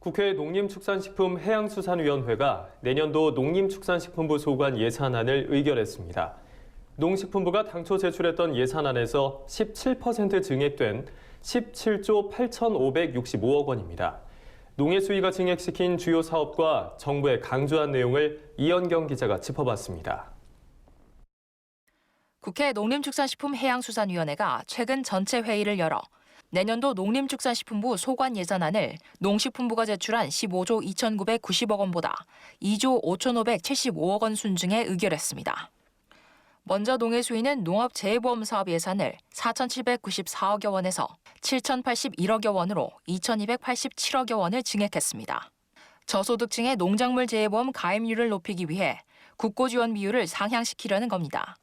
국회 농림축산식품해양수산위원회가 내년도 농림축산식품부 소관 예산안을 의결했습니다. 농식품부가 당초 제출했던 예산안에서 17% 증액된 17조 8,565억 원입니다. 농해수위가 증액시킨 주요 사업과 정부의 강조한 내용을 이현경 기자가 짚어봤습니다. 국회 농림축산식품해양수산위원회가 최근 전체 회의를 열어 내년도 농림축산식품부 소관 예산안을 농식품부가 제출한 15조 2,990억 원보다 2조 5,575억 원 순증해 의결했습니다. 먼저 농해수위는 농업재해보험 사업 예산을 4,794억여 원에서 7,081억여 원으로 2,287억여 원을 증액했습니다. 저소득층의 농작물 재해보험 가입률을 높이기 위해 국고 지원 비율을 상향시키려는 겁니다.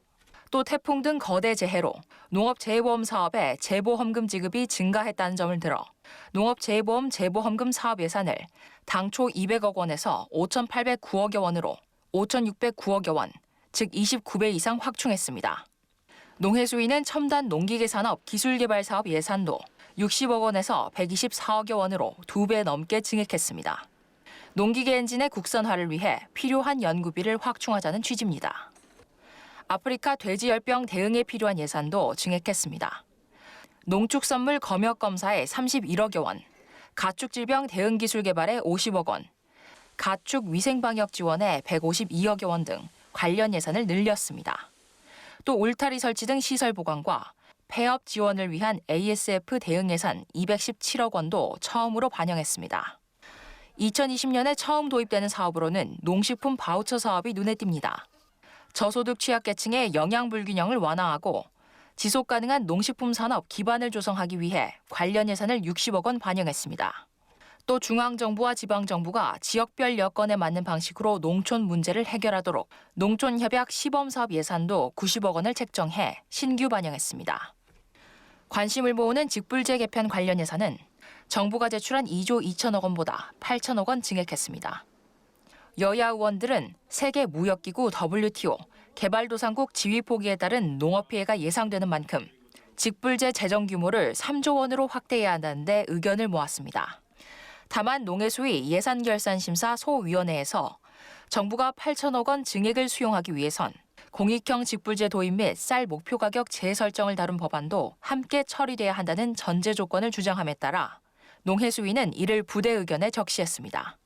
또 태풍 등 거대 재해로 농업재해보험 사업의 재보험금 지급이 증가했다는 점을 들어 농업재해보험 재보험금 사업 예산을 당초 200억 원에서 5,809억여 원으로 5,609억여 원, 즉 29배 이상 확충했습니다. 농해수위는 첨단 농기계 산업 기술개발 사업 예산도 60억 원에서 124억여 원으로 2배 넘게 증액했습니다. 농기계 엔진의 국산화를 위해 필요한 연구비를 확충하자는 취지입니다. 아프리카 돼지열병 대응에 필요한 예산도 증액했습니다. 농축산물 검역 검사에 31억여 원, 가축질병 대응 기술 개발에 50억 원, 가축 위생방역 지원에 152억여 원 등 관련 예산을 늘렸습니다. 또 울타리 설치 등 시설 보강과 폐업 지원을 위한 ASF 대응 예산 217억 원도 처음으로 반영했습니다. 2020년에 처음 도입되는 사업으로는 농식품 바우처 사업이 눈에 띕니다. 저소득 취약계층의 영양 불균형을 완화하고 지속 가능한 농식품 산업 기반을 조성하기 위해 관련 예산을 60억 원 반영했습니다. 또 중앙정부와 지방정부가 지역별 여건에 맞는 방식으로 농촌 문제를 해결하도록 농촌협약 시범사업 예산도 90억 원을 책정해 신규 반영했습니다. 관심을 모으는 직불제 개편 관련 예산은 정부가 제출한 2조 2천억 원보다 8천억 원 증액했습니다. 여야 의원들은 세계무역기구 WTO 개발도상국 지위 포기에 따른 농업 피해가 예상되는 만큼 직불제 재정 규모를 3조 원으로 확대해야 한다는데 의견을 모았습니다. 다만 농해수위 예산결산심사 소위원회에서 정부가 8천억 원 증액을 수용하기 위해선 공익형 직불제 도입 및 쌀 목표 가격 재설정을 다룬 법안도 함께 처리돼야 한다는 전제 조건을 주장함에 따라 농해수위는 이를 부대 의견에 적시했습니다.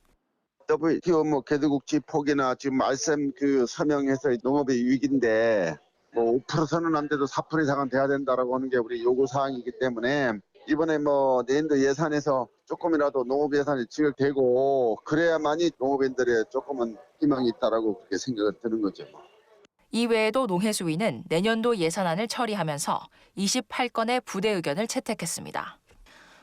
WTO 개도국지 포기나 지금 말씀 서명해서 농업의 위기인데 5%는 안 돼도 4% 이상은 돼야 된다라고 하는 게 우리 요구 사항이기 때문에 이번에 내년도 예산에서 조금이라도 농업 예산이 지급되고 그래야만이 농업인들의 조금은 희망이 있다라고 그렇게 생각을 드는 거죠. 이외에도 농해수위는 내년도 예산안을 처리하면서 28건의 부대 의견을 채택했습니다.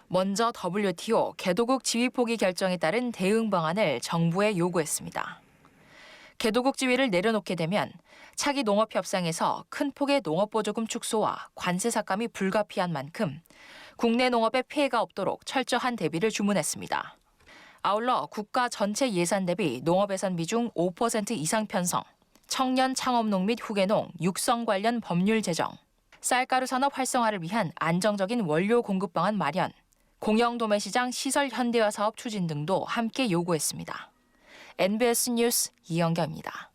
먼저 WTO 개도국 지위 포기 결정에 따른 대응 방안을 정부에 요구했습니다. 개도국 지위를 내려놓게 되면 차기 농업협상에서 큰 폭의 농업보조금 축소와 관세 삭감이 불가피한 만큼 국내 농업에 피해가 없도록 철저한 대비를 주문했습니다. 아울러 국가 전체 예산 대비 농업 예산 비중 5% 이상 편성, 청년 창업농 및 후계농 육성 관련 법률 제정, 쌀가루 산업 활성화를 위한 안정적인 원료 공급 방안 마련, 공영 도매시장 시설 현대화 사업 추진 등도 함께 요구했습니다. NBS 뉴스 이현경입니다.